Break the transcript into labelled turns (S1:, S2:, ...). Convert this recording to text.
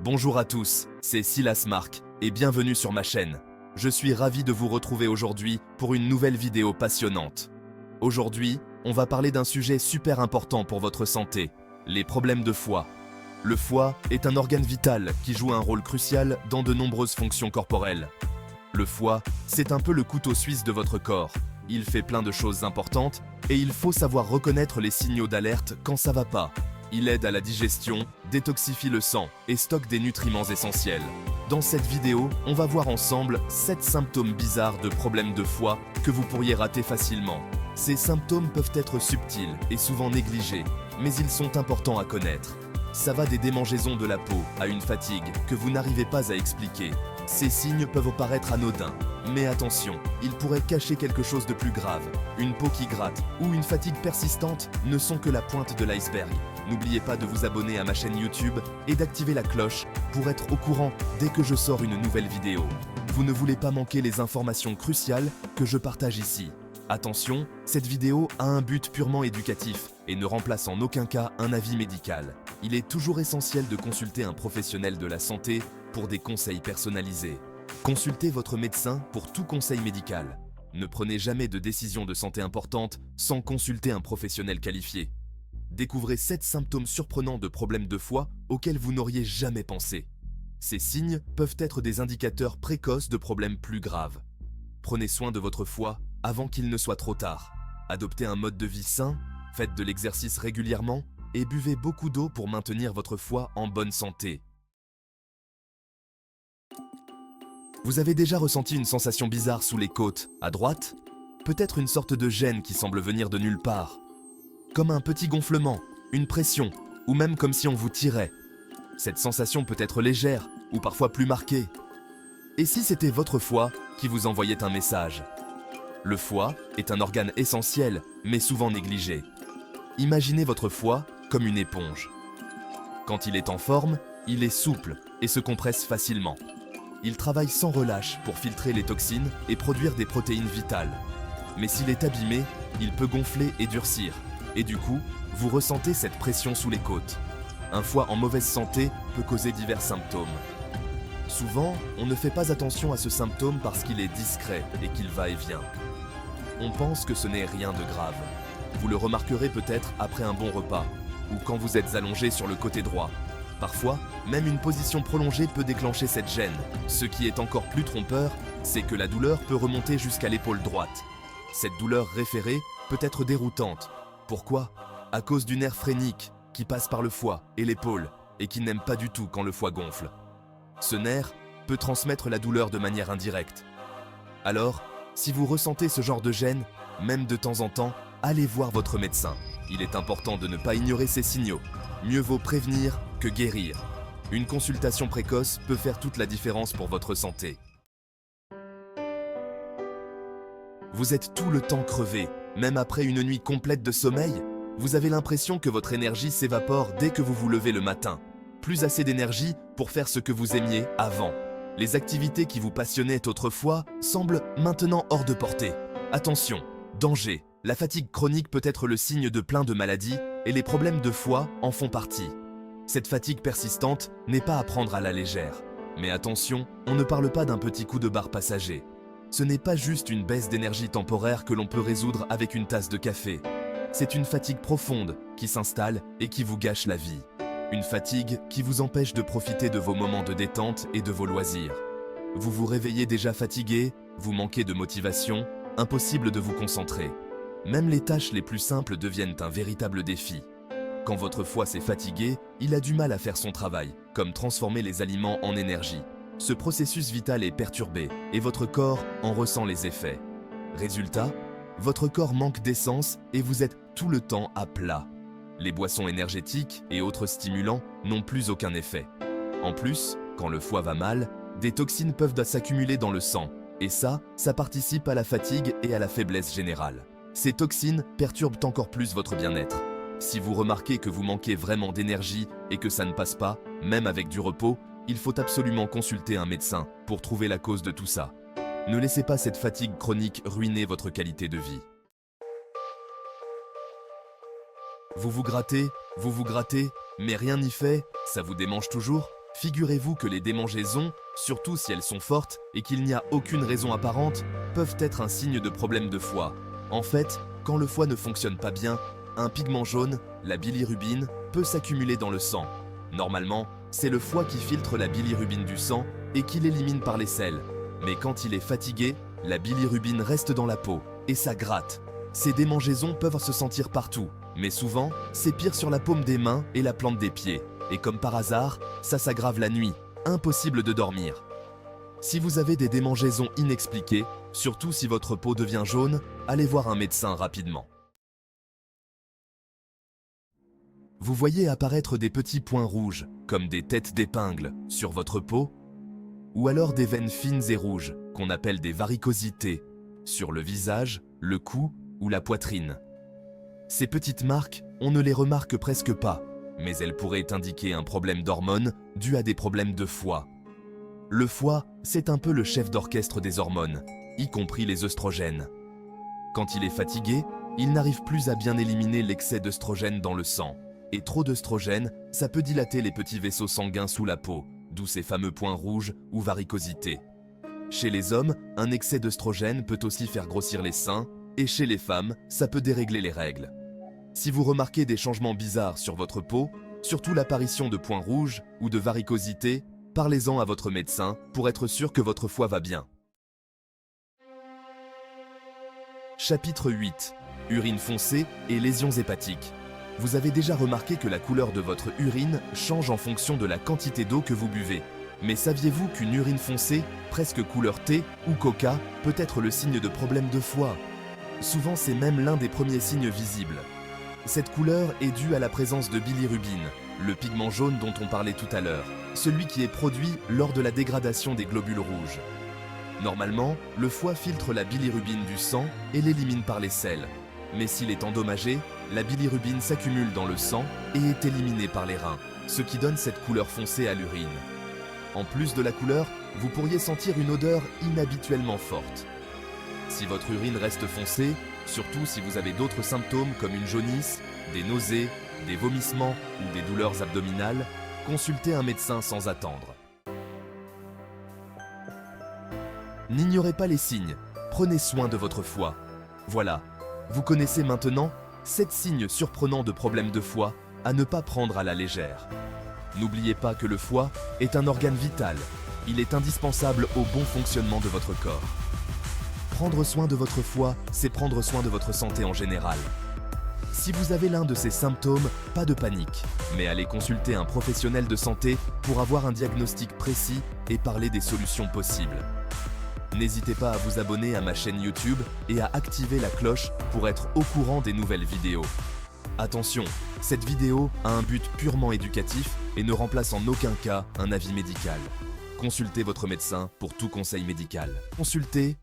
S1: Bonjour à tous, c'est Silas Mark et bienvenue sur ma chaîne. Je suis ravi de vous retrouver aujourd'hui pour une nouvelle vidéo passionnante. Aujourd'hui, on va parler d'un sujet super important pour votre santé, les problèmes de foie. Le foie est un organe vital qui joue un rôle crucial dans de nombreuses fonctions corporelles. Le foie, c'est un peu le couteau suisse de votre corps. Il fait plein de choses importantes et il faut savoir reconnaître les signaux d'alerte quand ça va pas. Il aide à la digestion, détoxifie le sang et stocke des nutriments essentiels. Dans cette vidéo, on va voir ensemble 7 symptômes bizarres de problèmes de foie que vous pourriez rater facilement. Ces symptômes peuvent être subtils et souvent négligés, mais ils sont importants à connaître. Ça va des démangeaisons de la peau à une fatigue que vous n'arrivez pas à expliquer. Ces signes peuvent paraître anodins, mais attention, ils pourraient cacher quelque chose de plus grave. Une peau qui gratte ou une fatigue persistante ne sont que la pointe de l'iceberg. N'oubliez pas de vous abonner à ma chaîne YouTube et d'activer la cloche pour être au courant dès que je sors une nouvelle vidéo. Vous ne voulez pas manquer les informations cruciales que je partage ici. Attention, cette vidéo a un but purement éducatif et ne remplace en aucun cas un avis médical. Il est toujours essentiel de consulter un professionnel de la santé pour des conseils personnalisés. Consultez votre médecin pour tout conseil médical. Ne prenez jamais de décision de santé importante sans consulter un professionnel qualifié. Découvrez 7 symptômes surprenants de problèmes de foie auxquels vous n'auriez jamais pensé. Ces signes peuvent être des indicateurs précoces de problèmes plus graves. Prenez soin de votre foie avant qu'il ne soit trop tard. Adoptez un mode de vie sain, faites de l'exercice régulièrement et buvez beaucoup d'eau pour maintenir votre foie en bonne santé. Vous avez déjà ressenti une sensation bizarre sous les côtes, à droite? Peut-être une sorte de gêne qui semble venir de nulle part. Comme un petit gonflement, une pression, ou même comme si on vous tirait. Cette sensation peut être légère, ou parfois plus marquée. Et si c'était votre foie qui vous envoyait un message? Le foie est un organe essentiel, mais souvent négligé. Imaginez votre foie comme une éponge. Quand il est en forme, il est souple et se compresse facilement. Il travaille sans relâche pour filtrer les toxines et produire des protéines vitales. Mais s'il est abîmé, il peut gonfler et durcir. Et du coup, vous ressentez cette pression sous les côtes. Un foie en mauvaise santé peut causer divers symptômes. Souvent, on ne fait pas attention à ce symptôme parce qu'il est discret et qu'il va et vient. On pense que ce n'est rien de grave. Vous le remarquerez peut-être après un bon repas ou quand vous êtes allongé sur le côté droit. Parfois, même une position prolongée peut déclencher cette gêne. Ce qui est encore plus trompeur, c'est que la douleur peut remonter jusqu'à l'épaule droite. Cette douleur référée peut être déroutante. Pourquoi? À cause du nerf phrénique qui passe par le foie et l'épaule et qui n'aime pas du tout quand le foie gonfle. Ce nerf peut transmettre la douleur de manière indirecte. Alors, si vous ressentez ce genre de gêne, même de temps en temps, allez voir votre médecin. Il est important de ne pas ignorer ces signaux. Mieux vaut prévenir que guérir. Une consultation précoce peut faire toute la différence pour votre santé. Vous êtes tout le temps crevé, même après une nuit complète de sommeil. Vous avez l'impression que votre énergie s'évapore dès que vous vous levez le matin. Plus assez d'énergie pour faire ce que vous aimiez avant. Les activités qui vous passionnaient autrefois semblent maintenant hors de portée. Attention, danger. La fatigue chronique peut être le signe de plein de maladies et les problèmes de foie en font partie. Cette fatigue persistante n'est pas à prendre à la légère. Mais attention, on ne parle pas d'un petit coup de barre passager. Ce n'est pas juste une baisse d'énergie temporaire que l'on peut résoudre avec une tasse de café. C'est une fatigue profonde qui s'installe et qui vous gâche la vie. Une fatigue qui vous empêche de profiter de vos moments de détente et de vos loisirs. Vous vous réveillez déjà fatigué, vous manquez de motivation, impossible de vous concentrer. Même les tâches les plus simples deviennent un véritable défi. Quand votre foie s'est fatigué, il a du mal à faire son travail, comme transformer les aliments en énergie. Ce processus vital est perturbé et votre corps en ressent les effets. Résultat, votre corps manque d'essence et vous êtes tout le temps à plat. Les boissons énergétiques et autres stimulants n'ont plus aucun effet. En plus, quand le foie va mal, des toxines peuvent s'accumuler dans le sang. Et ça participe à la fatigue et à la faiblesse générale. Ces toxines perturbent encore plus votre bien-être. Si vous remarquez que vous manquez vraiment d'énergie et que ça ne passe pas, même avec du repos, il faut absolument consulter un médecin pour trouver la cause de tout ça. Ne laissez pas cette fatigue chronique ruiner votre qualité de vie. Vous vous grattez, mais rien n'y fait, ça vous démange toujours? Figurez-vous que les démangeaisons, surtout si elles sont fortes et qu'il n'y a aucune raison apparente, peuvent être un signe de problème de foie. En fait, quand le foie ne fonctionne pas bien, un pigment jaune, la bilirubine, peut s'accumuler dans le sang. Normalement, c'est le foie qui filtre la bilirubine du sang et qui l'élimine par les selles. Mais quand il est fatigué, la bilirubine reste dans la peau et ça gratte. Ces démangeaisons peuvent se sentir partout, mais souvent, c'est pire sur la paume des mains et la plante des pieds. Et comme par hasard, ça s'aggrave la nuit, impossible de dormir. Si vous avez des démangeaisons inexpliquées, surtout si votre peau devient jaune, allez voir un médecin rapidement. Vous voyez apparaître des petits points rouges, comme des têtes d'épingle, sur votre peau, ou alors des veines fines et rouges, qu'on appelle des varicosités, sur le visage, le cou ou la poitrine. Ces petites marques, on ne les remarque presque pas, mais elles pourraient indiquer un problème d'hormones dû à des problèmes de foie. Le foie, c'est un peu le chef d'orchestre des hormones, y compris les œstrogènes. Quand il est fatigué, il n'arrive plus à bien éliminer l'excès d'œstrogène dans le sang. Et trop d'œstrogène, ça peut dilater les petits vaisseaux sanguins sous la peau, d'où ces fameux points rouges ou varicosités. Chez les hommes, un excès d'œstrogène peut aussi faire grossir les seins, et chez les femmes, ça peut dérégler les règles. Si vous remarquez des changements bizarres sur votre peau, surtout l'apparition de points rouges ou de varicosités, parlez-en à votre médecin pour être sûr que votre foie va bien. Chapitre 8. Urine foncée et lésions hépatiques. Vous avez déjà remarqué que la couleur de votre urine change en fonction de la quantité d'eau que vous buvez. Mais saviez-vous qu'une urine foncée, presque couleur thé ou coca, peut être le signe de problèmes de foie? Souvent, c'est même l'un des premiers signes visibles. Cette couleur est due à la présence de bilirubine, le pigment jaune dont on parlait tout à l'heure, celui qui est produit lors de la dégradation des globules rouges. Normalement, le foie filtre la bilirubine du sang et l'élimine par les selles. Mais s'il est endommagé, la bilirubine s'accumule dans le sang et est éliminée par les reins, ce qui donne cette couleur foncée à l'urine. En plus de la couleur, vous pourriez sentir une odeur inhabituellement forte. Si votre urine reste foncée, surtout si vous avez d'autres symptômes comme une jaunisse, des nausées, des vomissements ou des douleurs abdominales, consultez un médecin sans attendre. N'ignorez pas les signes, prenez soin de votre foie. Voilà, vous connaissez maintenant 7 signes surprenants de problèmes de foie à ne pas prendre à la légère. N'oubliez pas que le foie est un organe vital, il est indispensable au bon fonctionnement de votre corps. Prendre soin de votre foie, c'est prendre soin de votre santé en général. Si vous avez l'un de ces symptômes, pas de panique, mais allez consulter un professionnel de santé pour avoir un diagnostic précis et parler des solutions possibles. N'hésitez pas à vous abonner à ma chaîne YouTube et à activer la cloche pour être au courant des nouvelles vidéos. Attention, cette vidéo a un but purement éducatif et ne remplace en aucun cas un avis médical. Consultez votre médecin pour tout conseil médical. Consultez